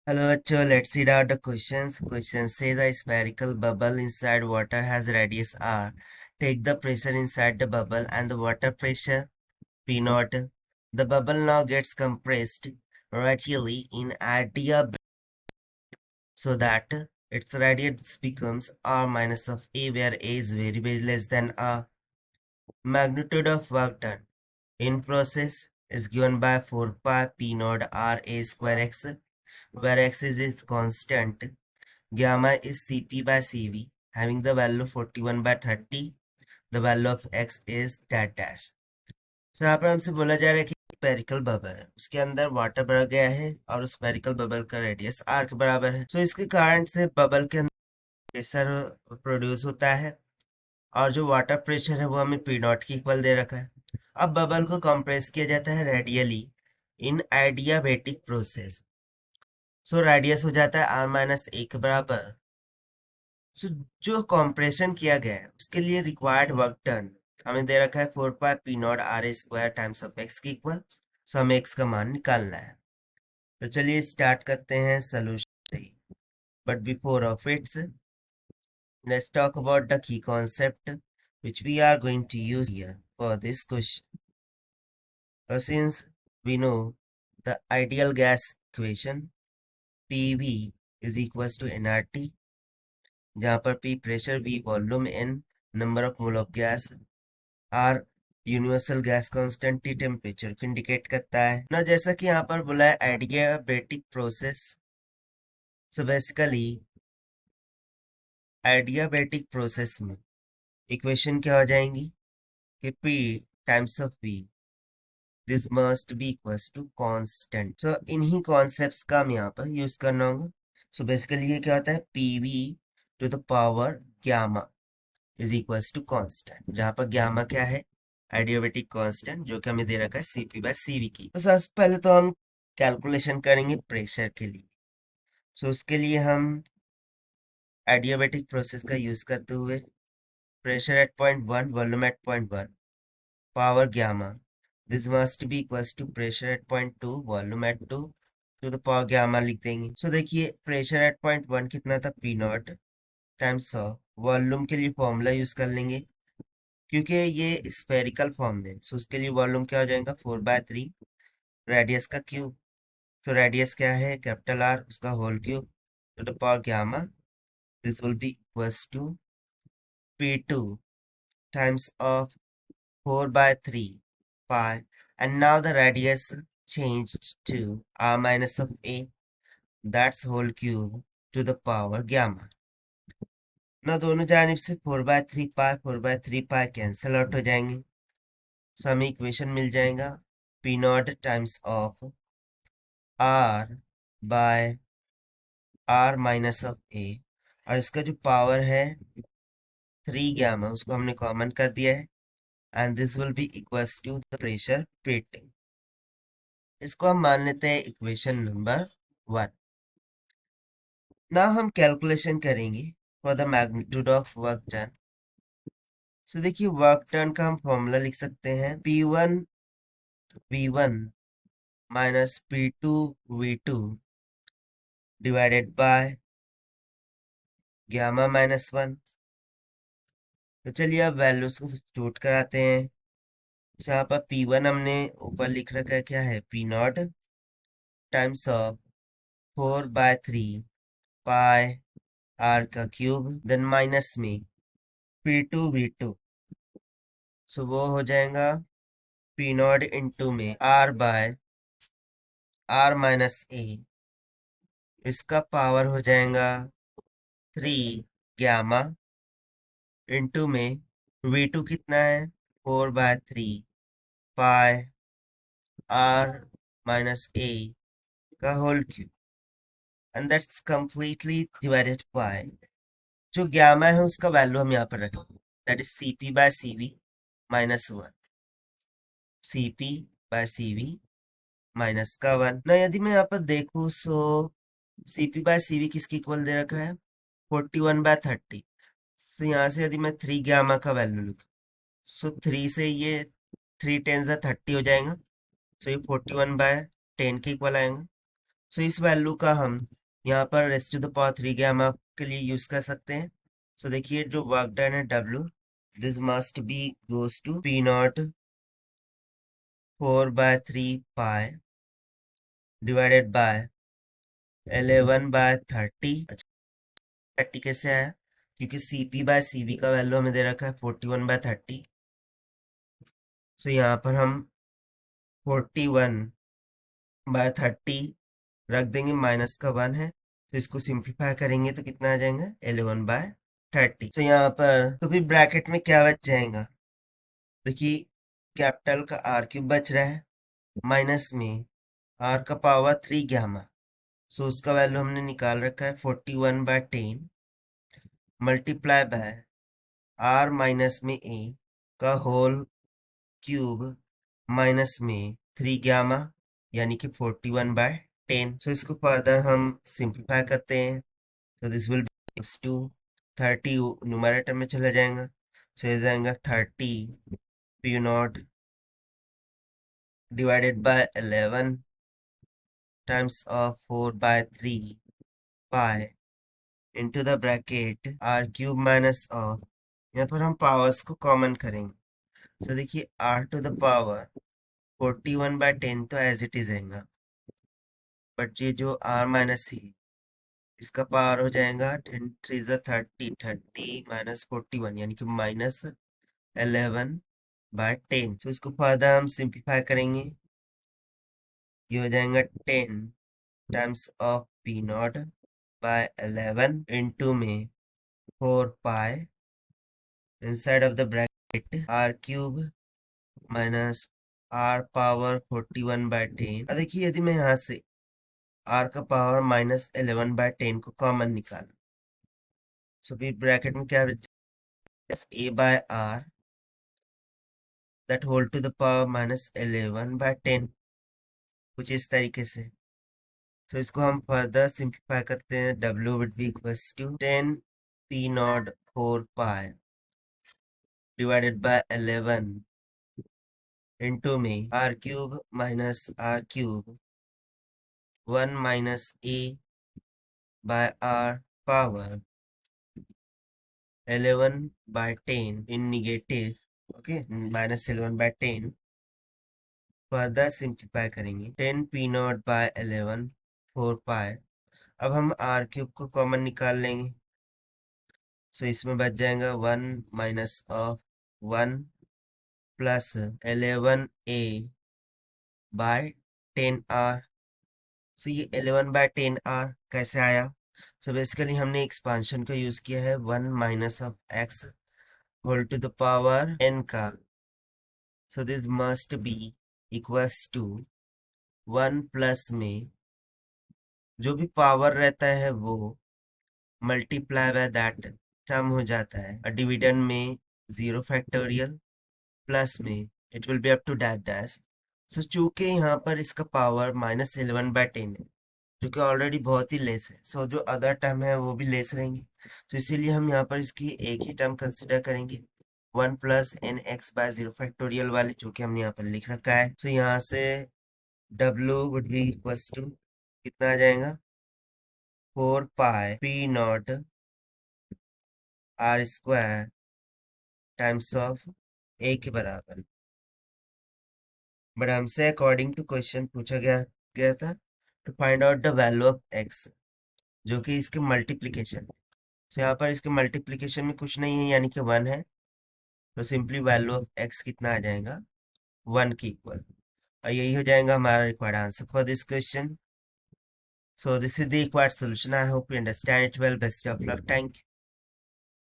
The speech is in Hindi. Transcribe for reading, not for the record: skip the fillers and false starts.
Hello, bachcho. Let's read out the questions. Question say the spherical bubble inside water has radius r. Take the pressure inside the bubble and the water pressure P naught. The bubble now gets compressed radially in adiabatic so that its radius becomes r minus of a, where a is very very less than r. Magnitude of work done in process is given by 4 pi p naught r a square x, where x is its constant. Gamma is Cp by Cv, having the value 41 by 30. The value of x is that dash. So यहाँ पर हमसे बोला जा रहा है कि स्पेरिकल बबल है, उसके अंदर वाटर भरा गया है और उस स्पेरिकल बबल का रेडियस आर के बराबर है। सो इसके कारण से बबल के अंदर प्रेशर प्रोड्यूस होता है और जो वाटर प्रेशर है वो हमें पी नॉट की इक्वल दे रखा है। अब बबल को कंप्रेस किया जाता है रेडियली इन एडियाबेटिक प्रोसेस। सो रेडियस हो जाता है आर माइनस ए के बराबर। सो जो कॉम्प्रेशन किया गया है उसके लिए रिक्वायर्ड वर्क डन हमें दे रखा है 4 pi P naught R a square times of X के इक्वल। सो हमें एक्स का मान निकालना है। तो चलिए स्टार्ट करते हैं solution. But before of its let's talk about the key concept which we are going to use here for this question. Since we know the ideal gas equation PV is equals to nRT, जहाँ पर P pressure, V volume, N number of mole of gas, R universal gas constant, T temperature को इंडिकेट करता है ना। जैसा कि यहाँ पर बोला है adiabatic process. So basically adiabatic process में इक्वेशन क्या हो जाएंगी कि P times of V this must be equals to constant. So इन्हीं कॉन्सेप्ट्स का हम यहाँ पर यूज करना होगा। सो बेसिकली ये क्या होता है PV to the power gamma is equals to constant, जहाँ पर गामा क्या है एडियाबेटिक कांस्टेंट, जो कि हमें दे रखा है Cp बाय Cv की। तो सबसे पहले तो हम कैलकुलेशन करेंगे प्रेशर के लिए। सो उसके लिए हम एडियाबेटिक प्रोसेस का यूज करते हुए pressure at point 1 volume at point 1 power gamma this must be equals to pressure at point 2 volume at 2 to the power gamma लिख देंगे। सो देखिए प्रेशर एट पॉइंट 1 कितना था P naught times of volume के लिए फॉर्मूला यूज कर लेंगे क्योंकि ये स्फेरिकल फॉर्म में। सो उसके लिए वॉल्यूम क्या हो जाएगा 4/3 रेडियस का क्यूब। तो रेडियस क्या है कैपिटल आर, उसका whole cube to the power gamma this will be equals to P2 times of 4/3 pi, and now the radius changed to r minus of a, that's whole cube to the power gamma। ना दोनों जानिब से 4/3 pi कैंसिल आउट हो जाएंगे। सो हमें इक्वेशन मिल जाएगा P naught times of R by R minus of A, और इसका जो पावर है 3 गामा उसको हमने कॉमन कर दिया है, and this will be equals to the pressure P2। इसको हम मान लेते हैं इक्वेशन नंबर 1। ना हम कैलकुलेशन करेंगे for the magnitude of work done. So देखिए वर्क डन का हम फॉर्मूला लिख सकते हैं P1 V1 minus P2 V2 divided by gamma minus 1। तो चलिए अब वैल्यूज को सब्स्टिट्यूट कराते हैं। यहाँ पर P1 हमने ऊपर लिख रखा है क्या है P naught times of 4/3 pi R का क्यूब, देन माइनस में P2 V2। सो वो हो जाएगा P नॉट इंटू में R by R minus A, इसका पावर हो जाएगा 3 गामा इंटू में V2 कितना है 4/3 पाई R माइनस ए का whole cube, and that's completely divided by जो गामा है उसका वैल्यू हम यहाँ पर रखेंगे, that is Cp by Cv minus 1, Cp by Cv minus का 1 ना। यदि मैं यहाँ पर देखूँ सो Cp बाय Cv किसकी इक्वल दे रखा है 41/30। तो यहाँ से यदि मैं 3 गामा का वैल्यू लिखूँ सो 3 से ये 3 10 30 हो जाएगा। सो ये 41/10 के इक्वल आएगा। सो इस वैल्यू का हम यहाँ पर rest to the power 3 gamma के लिए यूज कर सकते हैं। सो देखिए जो वर्क डन है W, this must be goes to P naught 4/3 pi divided by 11/30। 30 कैसे आया, क्योंकि CP/CV का वैल्यू हमें दे रखा है 41/30। सो यहाँ पर हम 41/30 रख देंगे, माइनस का 1 है तो इसको सिंप्लीफाई करेंगे तो कितना आ जाएगा 11/30। तो यहाँ पर तो भी ब्रैकेट में क्या बच जाएगा, देखिए कैपिटल का R³ बच रहा है, माइनस में R का पावर 3 गामा। सो उसका वैल्यू हमने निकाल रखा है 41/10 मल्टीप्लाई बाय R माइनस में A का होल क्यूब माइनस में 3 गामा यानी कि 41/10। सो इसको फर्दर हम सिंप्लीफाई करते हैं तो this will be to 30 numerator में चला जाएगा, सो ये जाएगा 30 P naught divided by 11 times of 4/3 pi into the bracket R³ minus of, यहाँ पर हम पावर्स को कॉमन करेंगे। सो देखिए R टू द पावर 41/10 तो एज इट इज रहेगा, बट ये जो R माइनस है इसका पावर हो जाएगा 10 3 30, 30 माइनस 41 यानी कि माइनस 11/10। तो इसको फर्दर हम सिंप्लीफाई करेंगे, ये हो जाएगा 10 times of P naught by 11 into में 4 pi inside of the bracket R³ minus R power 41/10। अब देखिए यदि मैं यहाँ से R का पावर माइनस 11/10 को कॉमन निकालूं, सो फिर ब्रैकेट में क्या बचेगा, A by R that whole to the power minus 11/10, कुछ इस तरीके से। तो इसको हम फर्दर सिंप्लीफाई करते हैं, W would be equals to 10 P naught 4 pi divided by 11 into में R³ minus R³ 1 minus A by R power 11/10 in negative, okay, minus 11/10। Further simplify करेंगे 10 P नॉट बाय 11 4 पाई। अब हम R³ को कॉमन निकाल लेंगे, सो इसमें बच जाएगा 1 minus of 1 plus 11A by 10R। So ये 11/10R कैसे आया, सो बेसिकली हमने एक्सपांशन का यूज किया है 1 minus of x whole to the power n का, so this must be equals to 1 plus में जो भी पावर रहता है वो मल्टीप्लाई बाय दैट टर्म हो जाता है, और डिविडेंड में 0 फैक्टोरियल प्लस में it will be up to that dash. So चूंकि यहाँ पर इसका पावर माइनस 11/10 है जो कि ऑलरेडी बहुत ही लेस है, सो जो अदर टर्म है वो भी लेस रहेंगे, तो इसीलिए हम यहाँ पर इसकी एक ही टर्म कंसिडर करेंगे 1 प्लस NX/0 फैक्टोरियल वाले, जो कि हमने यहाँ पर लिख रखा है। सो यहाँ से W would be equals to कितना आ जाएगा 4 pi P naught R² times of A के बराबर। बट हमसे अकॉर्डिंग टू क्वेश्चन पूछा गया था to find out the value of x, जो कि इसके मल्टीप्लीकेशन है। तो यहाँ पर इसके मल्टीप्लीकेशन में कुछ नहीं है यानी कि 1 है, तो सिंपली वैल्यू ऑफ x कितना आ जाएगा 1 के इक्वल, और यही हो जाएगा हमारा required answer for this question. So this is the required solution. I hope you understand it well. Best of luck. Thank you.